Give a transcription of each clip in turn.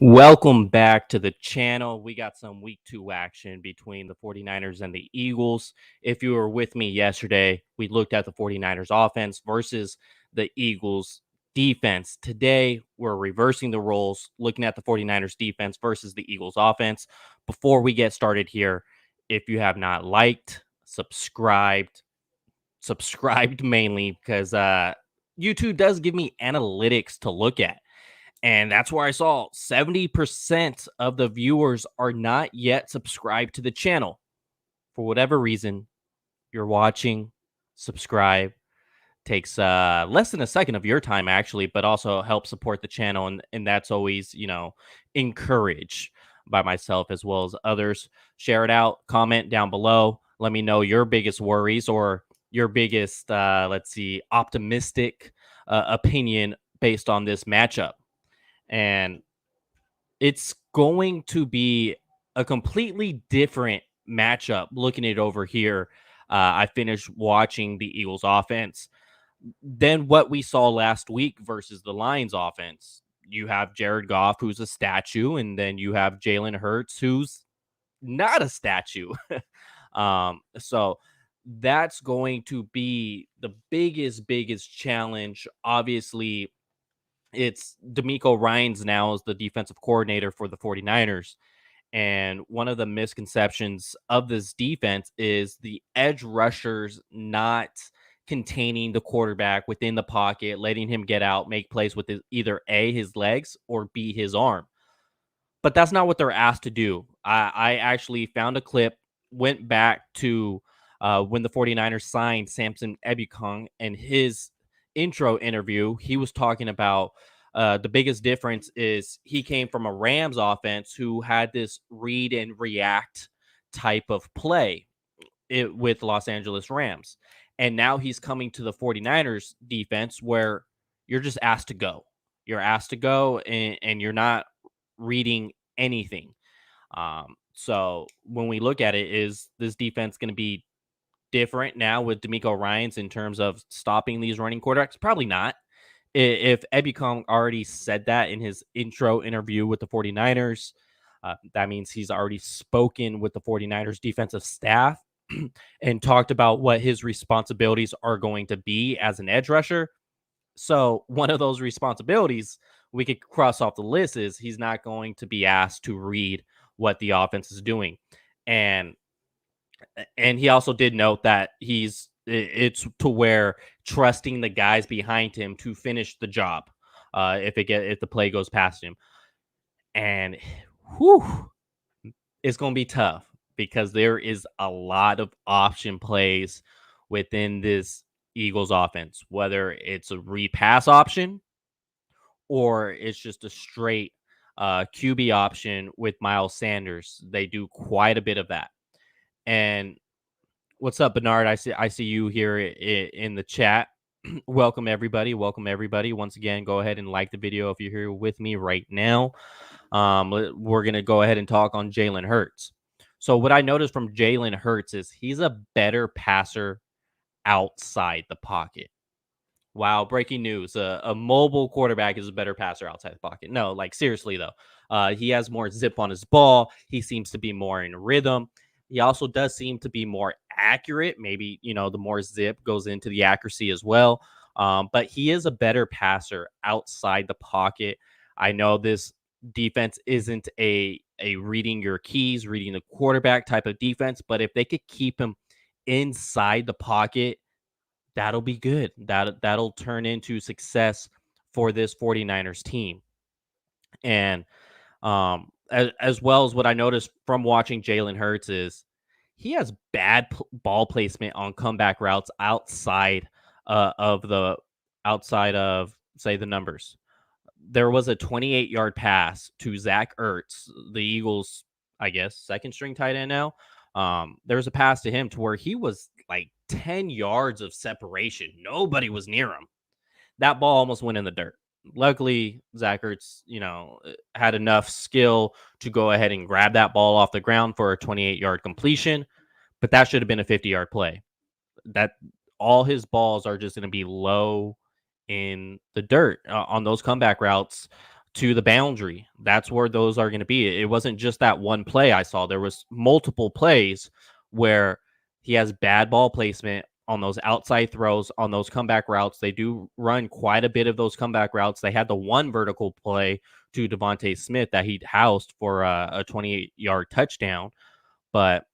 Welcome back to the channel. We got some week 2 action between the 49ers and the Eagles. If you were with me yesterday, we looked at the 49ers offense versus the Eagles defense. Today, we're reversing the roles, looking at the 49ers defense versus the Eagles offense. Before we get started here, if you have not liked, subscribed mainly because YouTube does give me analytics to look at. And that's where I saw 70% of the viewers are not yet subscribed to the channel. For whatever reason, you're watching, subscribe. Takes less than a second of your time, actually, but also helps support the channel. And that's always, encouraged by myself as well as others. Share it out, comment down below. Let me know your biggest worries or your biggest, optimistic opinion based on this matchup. And it's going to be a completely different matchup. Looking at it over here, I finished watching the Eagles offense than what we saw last week versus the Lions offense. You have Jared Goff, who's a statue, and then you have Jalen Hurts, who's not a statue. So that's going to be the biggest challenge. Obviously, it's D'Amico Ryans now as the defensive coordinator for the 49ers. And one of the misconceptions of this defense is the edge rushers not containing the quarterback within the pocket, letting him get out, make plays with either A, his legs, or B, his arm. But that's not what they're asked to do. I actually found a clip, went back to when the 49ers signed Samson Ebukong and his intro interview. He was talking about the biggest difference is he came from a Rams offense who had this read and react type of play with Los Angeles Rams. And now he's coming to the 49ers defense where you're just asked to go. You're asked to go and you're not reading anything. So when we look at it, is this defense going to be different now with D'Amico Ryans in terms of stopping these running quarterbacks? Probably not. If Ebukong already said that in his intro interview with the 49ers, that means he's already spoken with the 49ers defensive staff and talked about what his responsibilities are going to be as an edge rusher. So one of those responsibilities we could cross off the list is he's not going to be asked to read what the offense is doing. And he also did note that it's to where trusting the guys behind him to finish the job if the play goes past him. And it's going to be tough because there is a lot of option plays within this Eagles offense, whether it's a repass option or it's just a straight QB option with Miles Sanders. They do quite a bit of that. And what's up, Bernard? I see you here in the chat. Welcome everybody. Once again, go ahead and like the video if you're here with me right now. We're gonna go ahead and talk on Jalen Hurts. So what I noticed from Jalen Hurts is he's a better passer outside the pocket. Wow, breaking news. A mobile quarterback is a better passer outside the pocket. No, like seriously though. He has more zip on his ball. He seems to be more in rhythm. He also does seem to be more accurate. Maybe, the more zip goes into the accuracy as well. But he is a better passer outside the pocket. I know this defense isn't a reading your keys, reading the quarterback type of defense, but if they could keep him inside the pocket, that'll be good. That'll turn into success for this 49ers team. And as well as what I noticed from watching Jalen Hurts is he has bad ball placement on comeback routes outside of say the numbers. There was a 28-yard pass to Zach Ertz, the Eagles, I guess, second string tight end now. There was a pass to him to where he was like 10 yards of separation. Nobody was near him. That ball almost went in the dirt. Luckily, Zach Ertz, had enough skill to go ahead and grab that ball off the ground for a 28-yard completion, but that should have been a 50-yard play. That all his balls are just going to be low in the dirt on those comeback routes. to the boundary. That's where those are going to be. It wasn't just that one play I saw. There was multiple plays where he has bad ball placement on those outside throws, on those comeback routes. They do run quite a bit of those comeback routes. They had the one vertical play to Devante Smith that he housed for a 28-yard touchdown, but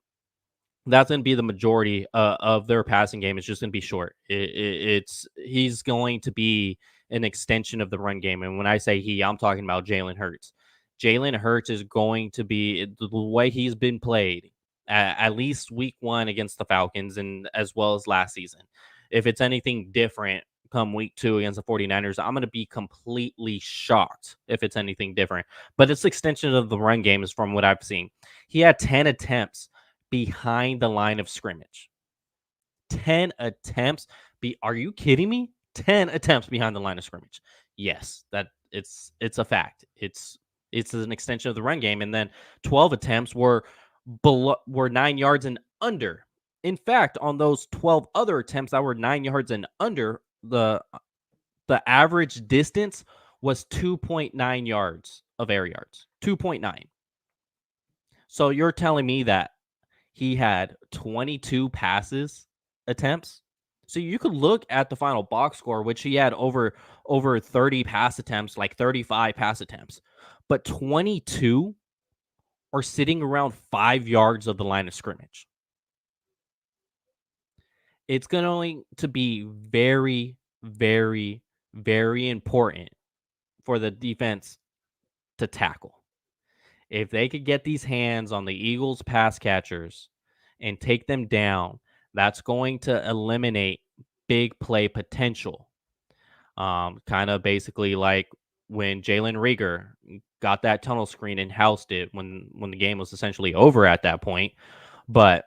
that's going to be the majority of their passing game. It's just going to be short. It's he's going to be an extension of the run game, and when I say he, I'm talking about Jalen Hurts. Jalen Hurts is going to be the way he's been played at least week one against the Falcons, and as well as last season. If it's anything different come week two against the 49ers, I'm going to be completely shocked if it's anything different. But it's extension of the run game is from what I've seen. He had 10 attempts behind the line of scrimmage. 10 attempts. Are you kidding me? 10 attempts behind the line of scrimmage. Yes, that it's a fact. It's an extension of the run game. And then 12 attempts were 9 yards and under. In fact, on those 12 other attempts that were 9 yards and under, the average distance was 2.9 yards of air yards. 2.9. So you're telling me that he had 22 passes attempts. So you could look at the final box score, which he had over 30 pass attempts, like 35 pass attempts, but 22 are sitting around 5 yards of the line of scrimmage. It's going to be very, very, very important for the defense to tackle. If they could get these hands on the Eagles pass catchers and take them down, that's going to eliminate big play potential. Kind of basically like when Jalen Reagor got that tunnel screen and housed it when the game was essentially over at that point. But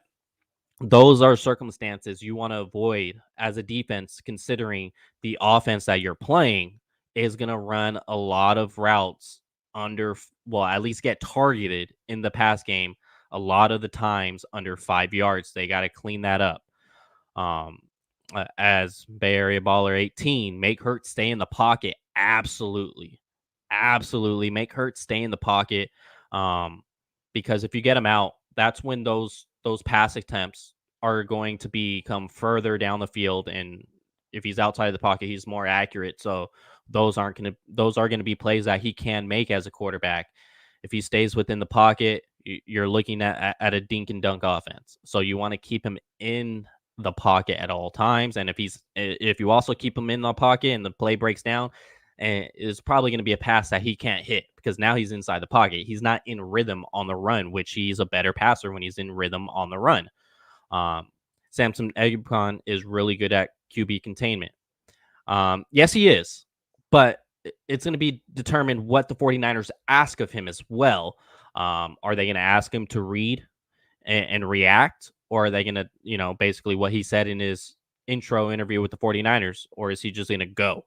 those are circumstances you want to avoid as a defense, considering the offense that you're playing is going to run a lot of routes under, well, at least get targeted in the pass game a lot of the times under 5 yards. They got to clean that up. As Bay Area Baller 18, make Hurts stay in the pocket. Absolutely. Absolutely. Make Hurts stay in the pocket. Because if you get him out, that's when those pass attempts are going to become further down the field, and if he's outside of the pocket, he's more accurate. So those are going to be plays that he can make as a quarterback. If he stays within the pocket, you're looking at a dink and dunk offense. So you want to keep him in the pocket at all times, and if you also keep him in the pocket and the play breaks down, and it's probably going to be a pass that he can't hit because now he's inside the pocket. He's not in rhythm on the run, which he's a better passer when he's in rhythm on the run. Samson Ebukam is really good at QB containment. Yes, he is, but it's going to be determined what the 49ers ask of him as well. Are they going to ask him to read and react, or are they going to, basically what he said in his intro interview with the 49ers, or is he just going to go?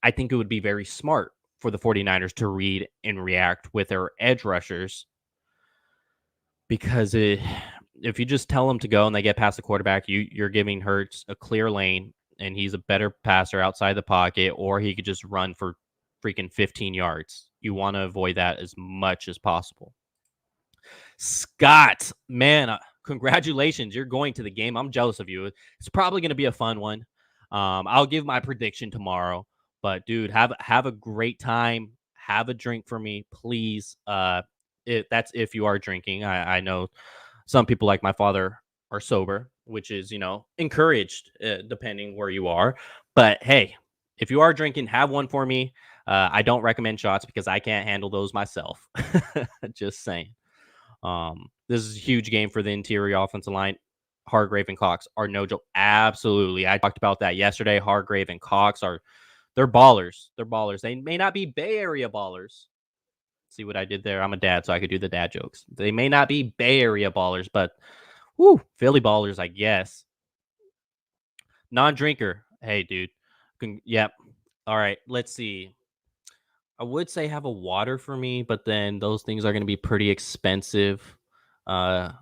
I think it would be very smart for the 49ers to read and react with their edge rushers, because if you just tell them to go and they get past the quarterback, you're giving Hurts a clear lane, and he's a better passer outside the pocket, or he could just run for freaking 15 yards. You want to avoid that as much as possible. Scott, man, congratulations. You're going to the game. I'm jealous of you. It's probably going to be a fun one. I'll give my prediction tomorrow. But, dude, have a great time. Have a drink for me, please. That's if you are drinking. I know some people like my father are sober, which is, encouraged depending where you are. But, hey, if you are drinking, have one for me. I don't recommend shots because I can't handle those myself. Just saying. This is a huge game for the interior offensive line. Hargrave and Cox are no joke. Absolutely. I talked about that yesterday. Hargrave and Cox they're ballers. They're ballers. They may not be Bay Area ballers. See what I did there? I'm a dad, so I could do the dad jokes. They may not be Bay Area ballers, but Philly ballers, I guess. Non-drinker. Hey, dude. Yep. All right. Let's see. I would say have a water for me, but then those things are going to be pretty expensive. They're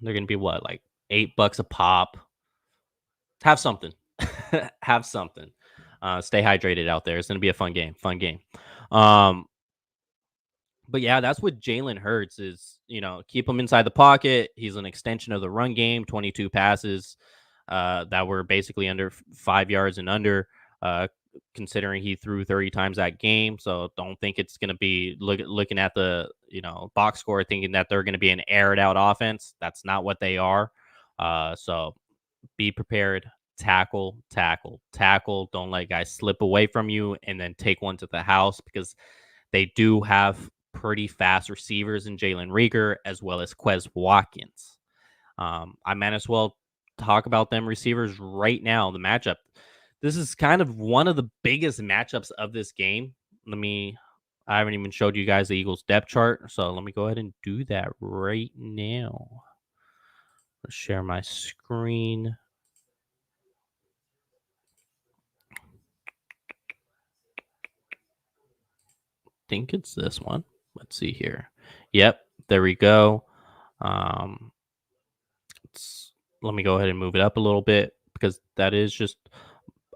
going to be what, like $8 a pop? Have something. Have something. Stay hydrated out there. It's going to be a fun game. Um, but yeah, that's what Jalen Hurts is. Keep him inside the pocket. He's an extension of the run game. 22 passes that were basically under 5 yards and under. Uh, Considering he threw 30 times that game, so don't think it's going to be looking at the box score thinking that they're going to be an aired out offense. That's not what they are. So be prepared. Tackle, tackle, tackle. Don't let guys slip away from you and then take one to the house because they do have pretty fast receivers in Jalen Rieger as well as Quez Watkins. I might as well talk about them receivers right now. The matchup. This is kind of one of the biggest matchups of this game. I haven't even showed you guys the Eagles depth chart, so let me go ahead and do that right now. Let's share my screen. Think it's this one. Let's see here. Yep, there we go. Um, Let me go ahead and move it up a little bit because that is just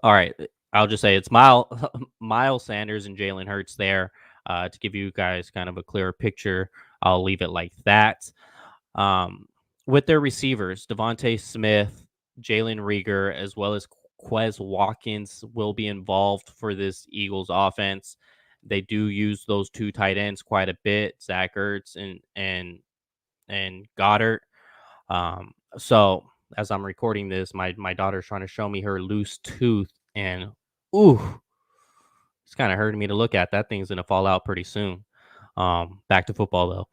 all right. I'll just say it's Miles Sanders and Jalen Hurts there to give you guys kind of a clearer picture. I'll leave it like that. Um, with their receivers, Devante Smith, Jalen Rieger, as well as Quez Watkins will be involved for this Eagles offense. They do use those two tight ends quite a bit, Zach Ertz and Goddard. So as I'm recording this, my daughter's trying to show me her loose tooth, and ooh, it's kind of hurting me to look at. That thing's gonna fall out pretty soon. Back to football though.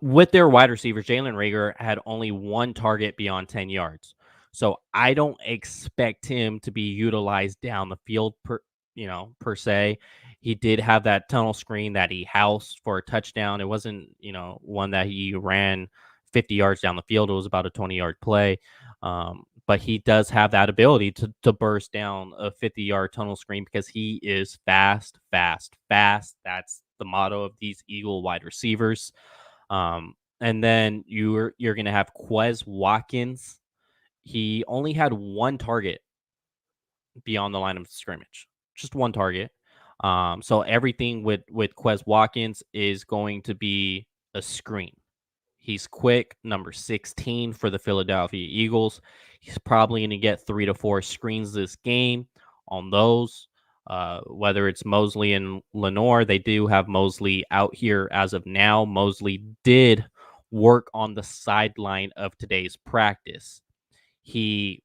With their wide receivers, Jalen Rager had only one target beyond 10 yards. So I don't expect him to be utilized down the field per se. He did have that tunnel screen that he housed for a touchdown. It wasn't, one that he ran 50 yards down the field. It was about a 20-yard play. But he does have that ability to burst down a 50-yard tunnel screen because he is fast, fast, fast. That's the motto of these Eagle wide receivers. And then you're gonna have Quez Watkins. He only had one target beyond the line of scrimmage, just one target. So everything with Quez Watkins is going to be a screen. He's quick, number 16 for the Philadelphia Eagles. He's probably going to get 3 to 4 screens this game on those. Whether it's Mosley and Lenore, they do have Mosley out here as of now. Mosley did work on the sideline of today's practice. He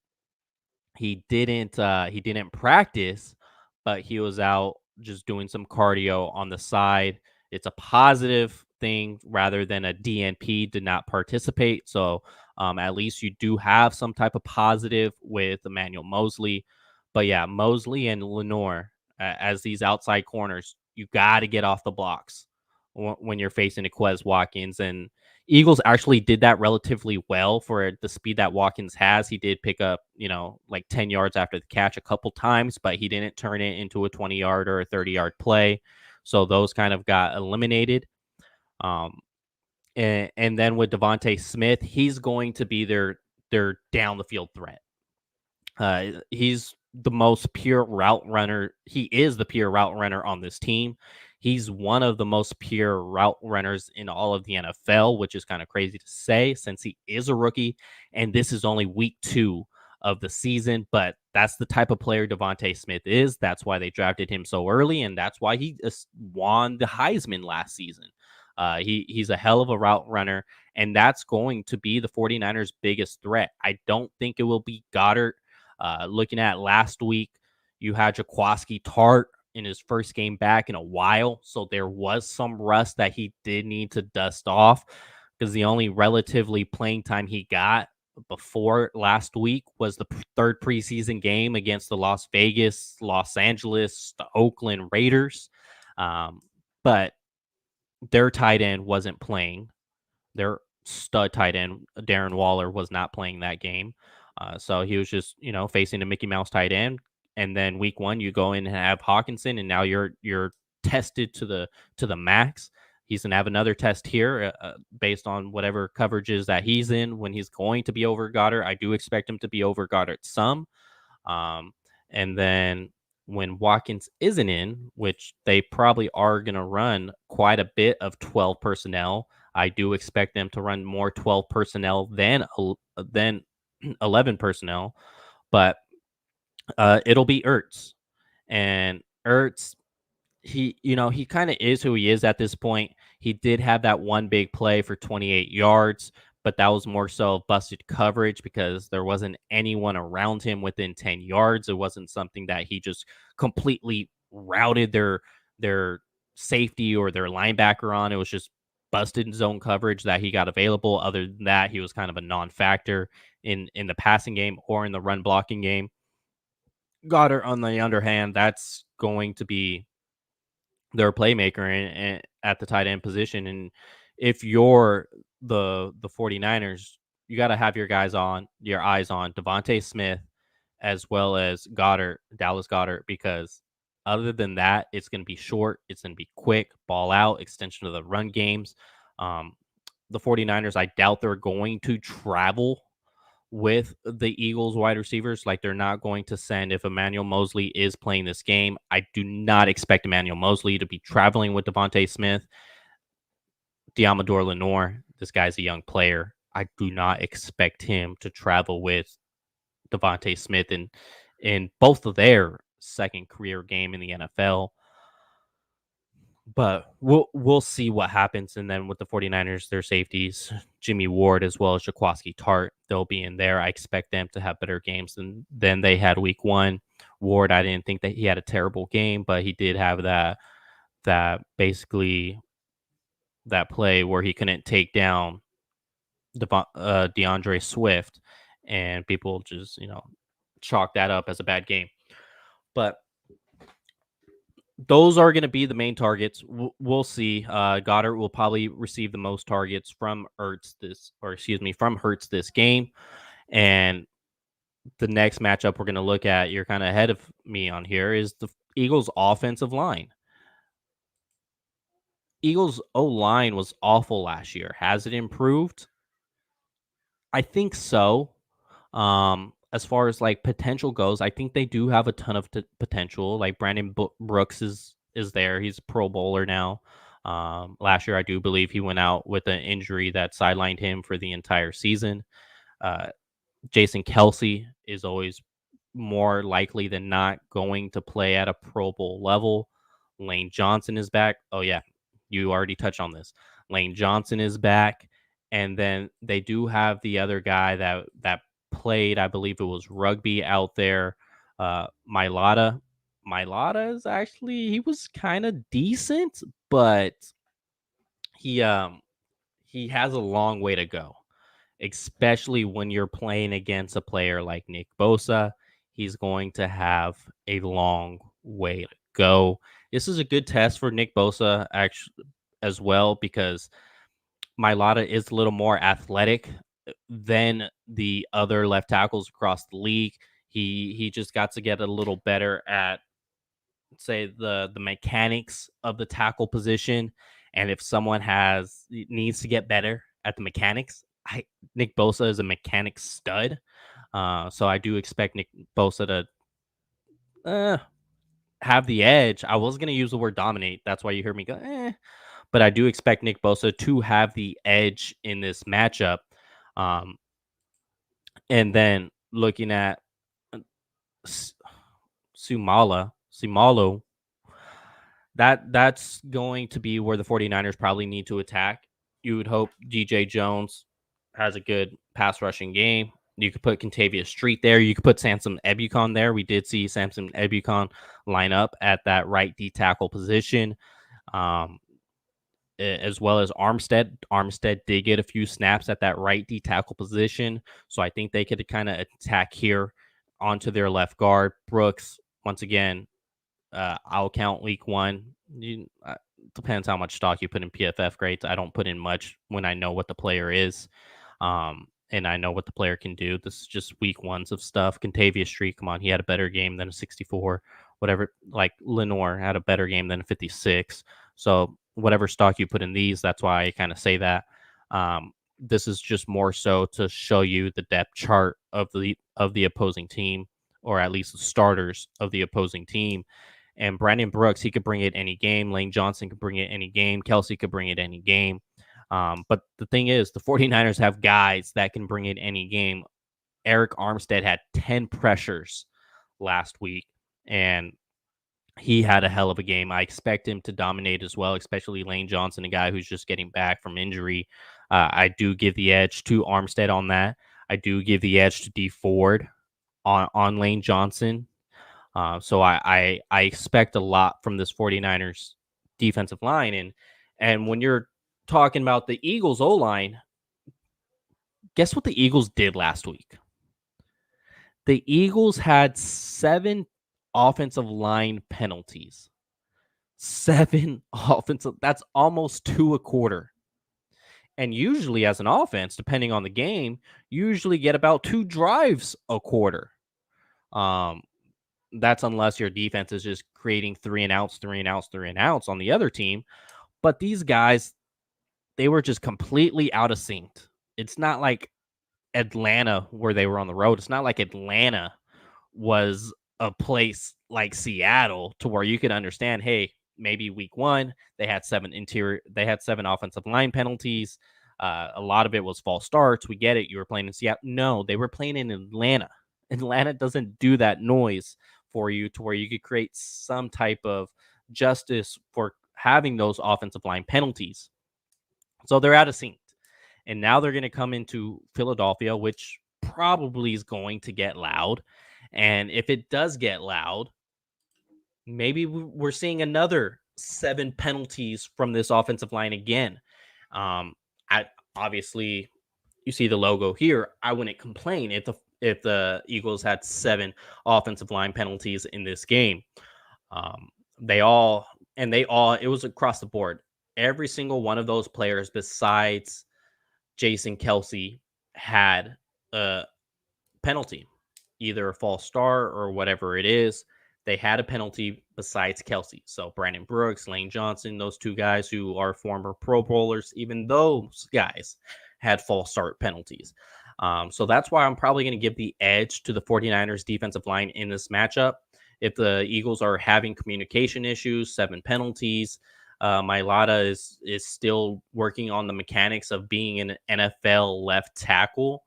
he didn't practice, but he was out just doing some cardio on the side. It's a positive thing rather than a DNP did not participate. So at least you do have some type of positive with Emmanuel Mosley. But yeah, Mosley and Lenore as these outside corners, you got to get off the blocks when you're facing a Quez Watkins. And Eagles actually did that relatively well for the speed that Watkins has. He did pick up, like 10 yards after the catch a couple times, but he didn't turn it into a 20-yard or a 30-yard play. So those kind of got eliminated. And then with Devante Smith, he's going to be their down the field threat. He's the most pure route runner. He is the pure route runner on this team. He's one of the most pure route runners in all of the NFL, which is kind of crazy to say since he is a rookie. And this is only week 2 of the season. But that's the type of player Devante Smith is. That's why they drafted him so early. And that's why he won the Heisman last season. He's a hell of a route runner. And that's going to be the 49ers' biggest threat. I don't think it will be Goddard. Looking at last week, you had Jaquaski Tart in his first game back in a while. So there was some rust that he did need to dust off because the only relatively playing time he got before last week was the third preseason game against the Las Vegas, Los Angeles, the Oakland Raiders. But their tight end wasn't playing. Their stud tight end, Darren Waller, was not playing that game. So he was just, facing a Mickey Mouse tight end. And then week 1, you go in and have Hawkinson, and now you're tested to the max. He's gonna have another test here based on whatever coverages that he's in when he's going to be over Goddard. I do expect him to be over Goddard some. And then when Watkins isn't in, which they probably are going to run quite a bit of 12 personnel. I do expect them to run more 12 personnel than 11 personnel, but it'll be Ertz. And Ertz, he kind of is who he is at this point. He did have that one big play for 28 yards, but that was more so busted coverage because there wasn't anyone around him within 10 yards. It wasn't something that he just completely routed their safety or their linebacker on. It was just busted zone coverage that he got available. Other than that, he was kind of a non-factor in the passing game or in the run blocking game. Goddard, on the other hand, that's going to be their playmaker at the tight end position. And if you're the 49ers, you got to have your eyes on Devante Smith as well as Dallas Goddard, because other than that, it's going to be short. It's going to be quick, ball out, extension of the run games. Um, the 49ers, I doubt they're going to travel with the Eagles wide receivers. Like, they're not going to send, if Emmanuel Mosley is playing this game, I do not expect Emmanuel Mosley to be traveling with Devontae Smith. Diamador Lenore, this guy's a young player. I do not expect him to travel with Devontae Smith in both of their second career game in the NFL. But we'll see what happens. And then with the 49ers, their safeties, Jimmy Ward as well as Jaquaski Tart, they'll be in there. I expect them to have better games than they had week one. Ward, I didn't think that he had a terrible game, but he did have that basically that play where he couldn't take down DeAndre Swift, and people just chalk that up as a bad game. But those are going to be the main targets. We'll see. Goddard will probably receive the most targets from from Hurts this game. And the next matchup we're going to look at, you're kind of ahead of me on here, is the Eagles' offensive line. Eagles' O-line was awful last year. Has it improved? I think so. As far as like potential goes, I think they do have a ton of potential. Like Brandon Brooks is there. He's a Pro Bowler now. Last year, I do believe he went out with an injury that sidelined him for the entire season. Uh, Jason Kelsey is always more likely than not going to play at a Pro Bowl level. Lane Johnson is back. Oh yeah, you already touched on this. Lane Johnson is back, and then they do have the other guy that played, I believe it was rugby out there. Mailata. Mailata is actually, he was kind of decent, but he he has a long way to go, especially when you're playing against a player like Nick Bosa. He's going to have a long way to go. This is a good test for Nick Bosa actually as well, because Mailata is a little more athletic than the other left tackles across the league. He just got to get a little better at, say, the mechanics of the tackle position. And if someone needs to get better at the mechanics, Nick Bosa is a mechanic stud. So I do expect Nick Bosa to have the edge. I was going to use the word dominate. That's why you hear me go, but I do expect Nick Bosa to have the edge in this matchup. Um, and then looking at Sumalo, that's going to be where the 49ers probably need to attack. You would hope DJ Jones has a good pass rushing game. You could put Contavious Street there. You could put Samson Ebukon there. We did see Samson Ebukon line up at that right D tackle position, as well as Armstead. Armstead did get a few snaps at that right D tackle position, so I think they could kind of attack here onto their left guard. Brooks, once again, I'll count week one. Depends how much stock you put in PFF grades. I don't put in much when I know what the player is, and I know what the player can do. This is just week ones of stuff. Contavious Street, come on, he had a better game than a 64. Whatever, like Lenore had a better game than a 56. So whatever stock you put in these, that's why I kind of say that. This is just more so to show you the depth chart of the opposing team. or at least the starters of the opposing team. And Brandon Brooks, he could bring it any game. Lane Johnson could bring it any game. Kelsey could bring it any game. But the thing is, the 49ers have guys that can bring it any game. Eric Armstead had 10 pressures last week, and he had a hell of a game. I expect him to dominate as well, especially Lane Johnson, a guy who's just getting back from injury. I do give the edge to Armstead on that. I do give the edge to D Ford on Lane Johnson. So I expect a lot from this 49ers defensive line. And when you're talking about the Eagles O-line, guess what the Eagles did last week? The Eagles had 7 offensive line penalties. 7 offensive. That's almost 2 a quarter. And usually as an offense, depending on the game, you usually get about 2 drives a quarter. That's unless your defense is just creating 3 and outs on the other team. But these guys, they were just completely out of sync. It's not like Atlanta where they were on the road. It's not like Atlanta was a place like Seattle to where you could understand, hey, maybe week 1 they had 7 offensive line penalties. A lot of it was false starts. We get it. You were playing in Seattle. No, they were playing in Atlanta. Atlanta doesn't do that noise for you to where you could create some type of justice for having those offensive line penalties. So they're out of sync. And now they're going to come into Philadelphia, which probably is going to get loud. And if it does get loud, maybe we're seeing another 7 penalties from this offensive line again. Obviously, you see the logo here. I wouldn't complain if the Eagles had 7 offensive line penalties in this game. It was across the board. Every single one of those players besides Jason Kelsey had a penalty, either a false start or whatever it is. They had a penalty besides Kelsey. So Brandon Brooks, Lane Johnson, those 2 guys who are former Pro Bowlers, even those guys had false start penalties. So that's why I'm probably going to give the edge to the 49ers defensive line in this matchup. If the Eagles are having communication issues, 7 penalties, Mailata is still working on the mechanics of being an NFL left tackle.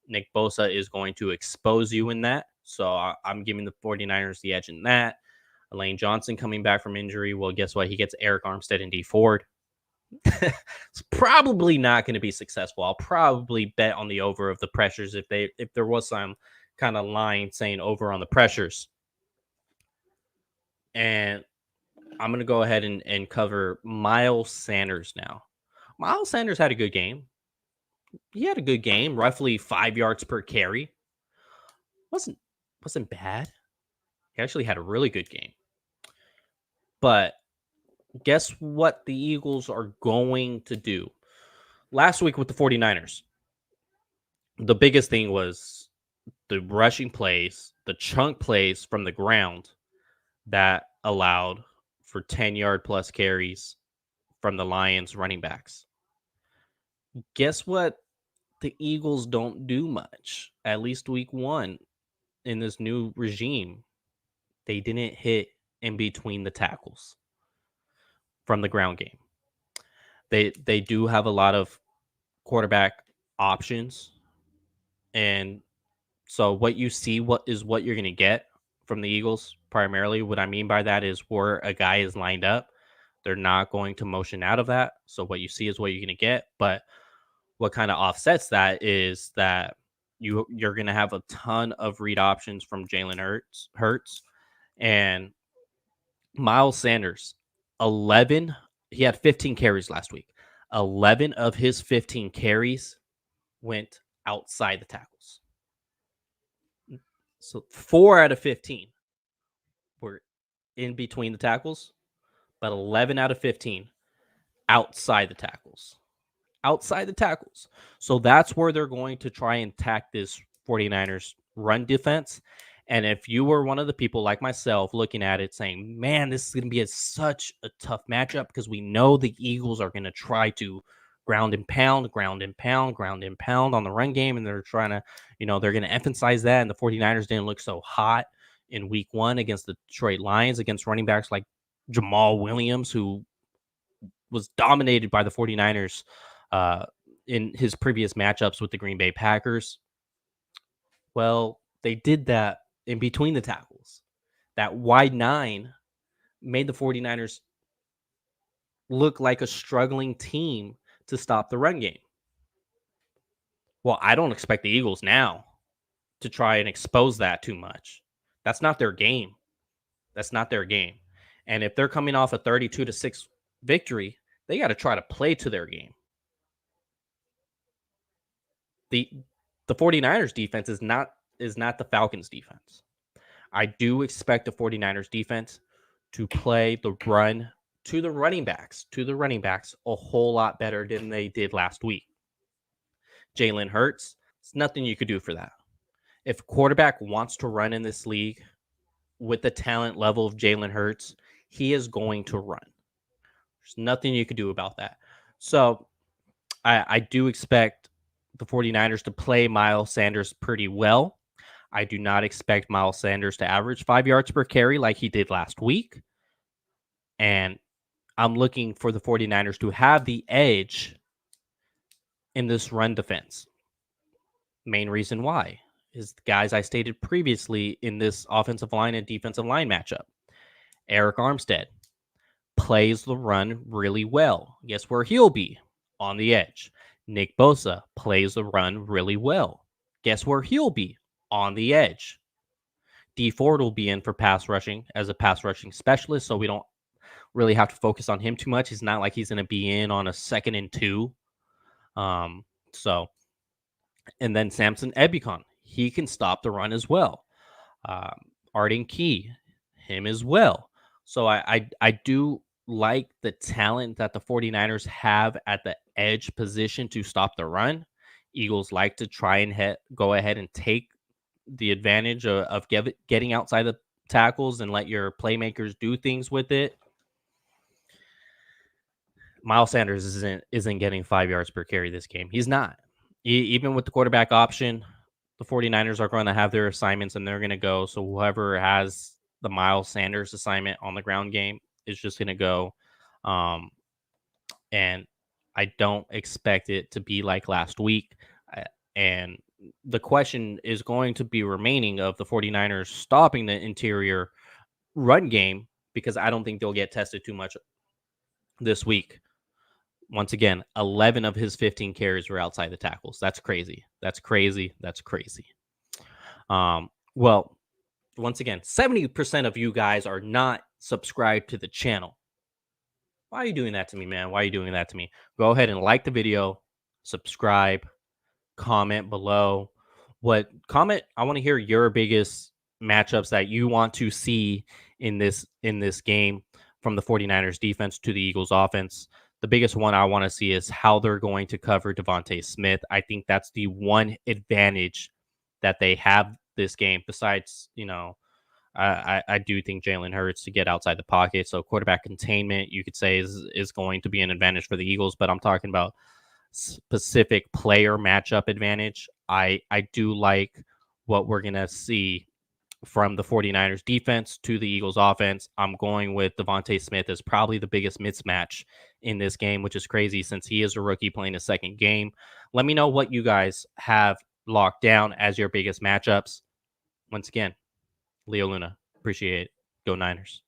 Nick Bosa is going to expose you in that. So I'm giving the 49ers the edge in that. Lane Johnson coming back from injury. Well, guess what? He gets Eric Armstead and D Ford. It's probably not going to be successful. I'll probably bet on the over of the pressures if there was some kind of line saying over on the pressures. And I'm going to go ahead and cover Miles Sanders now. Miles Sanders had a good game. He had a good game, roughly 5 yards per carry. Wasn't bad. He actually had a really good game. But guess what the Eagles are going to do? Last week with the 49ers, the biggest thing was the rushing plays, the chunk plays from the ground that allowed for 10-yard plus carries from the Lions running backs. Guess what? The Eagles don't do much, at least week 1 in this new regime. They didn't hit in between the tackles from the ground game. They do have a lot of quarterback options. And so what you see what you're going to get from the Eagles primarily. What I mean by that is where a guy is lined up, they're not going to motion out of that. So what you see is what you're going to get. But what kind of offsets that is that you're going to have a ton of read options from Jalen Hurts and Miles Sanders. He had 15 carries last week. 11 of his 15 carries went outside the tackles. So 4 out of 15 were in between the tackles, but 11 out of 15 outside the tackles. Outside the tackles. So that's where they're going to try and attack this 49ers run defense. And if you were one of the people like myself looking at it saying, man, this is going to be such a tough matchup because we know the Eagles are going to try to ground and pound, ground and pound, ground and pound on the run game. And they're trying to, they're going to emphasize that. And the 49ers didn't look so hot in week 1 against the Detroit Lions, against running backs like Jamal Williams, who was dominated by the 49ers in his previous matchups with the Green Bay Packers. Well, they did that in between the tackles. That wide 9 made the 49ers look like a struggling team to stop the run game. Well, I don't expect the Eagles now to try and expose that too much. That's not their game. That's not their game. And if they're coming off a 32-6 victory, they got to try to play to their game. The 49ers defense is not the Falcons defense. I do expect the 49ers defense to play the run to the running backs a whole lot better than they did last week. Jalen Hurts, it's nothing you could do for that. If a quarterback wants to run in this league with the talent level of Jalen Hurts, he is going to run. There's nothing you could do about that. So I do expect the 49ers to play Miles Sanders pretty well. I do not expect Miles Sanders to average 5 yards per carry like he did last week. And I'm looking for the 49ers to have the edge in this run defense. Main reason why is the guys I stated previously in this offensive line and defensive line matchup. Eric Armstead plays the run really well. Guess where he'll be? On the edge. Nick Bosa plays the run really well. Guess where he'll be? On the edge. D Ford will be in for pass rushing as a pass rushing specialist, so we don't really have to focus on him too much. He's not like he's going to be in on a 2nd and 2. And then Samson Ebukam, he can stop the run as well. Arden Key, him as well. So I do like the talent that the 49ers have at the edge position to stop the run. Eagles like to try and go ahead and take the advantage of getting outside the tackles and let your playmakers do things with it. Miles Sanders isn't getting 5 yards per carry this game. He's not. Even with the quarterback option, the 49ers are going to have their assignments and they're going to go. So whoever has the Miles Sanders assignment on the ground game is just going to go. And I don't expect it to be like last week. And the question is going to be remaining of the 49ers stopping the interior run game, because I don't think they'll get tested too much this week. Once again, 11 of his 15 carries were outside the tackles. That's crazy. That's crazy. Well, once again, 70% of you guys are not subscribed to the channel. Why are you doing that to me, man? Why are you doing that to me? Go ahead and like the video, subscribe, comment below. I want to hear your biggest matchups that you want to see in this game from the 49ers defense to the Eagles offense. The biggest one I want to see is how they're going to cover Devante Smith. I think that's the one advantage that they have this game. Besides, I do think Jalen Hurts to get outside the pocket. So quarterback containment, you could say, is going to be an advantage for the Eagles. But I'm talking about specific player matchup advantage. I do like what we're going to see from the 49ers defense to the Eagles offense. I'm going with Devante Smith as probably the biggest mismatch in this game, which is crazy since he is a rookie playing a second game. Let me know what you guys have locked down as your biggest matchups. Once again, Leo Luna, appreciate it. Go Niners.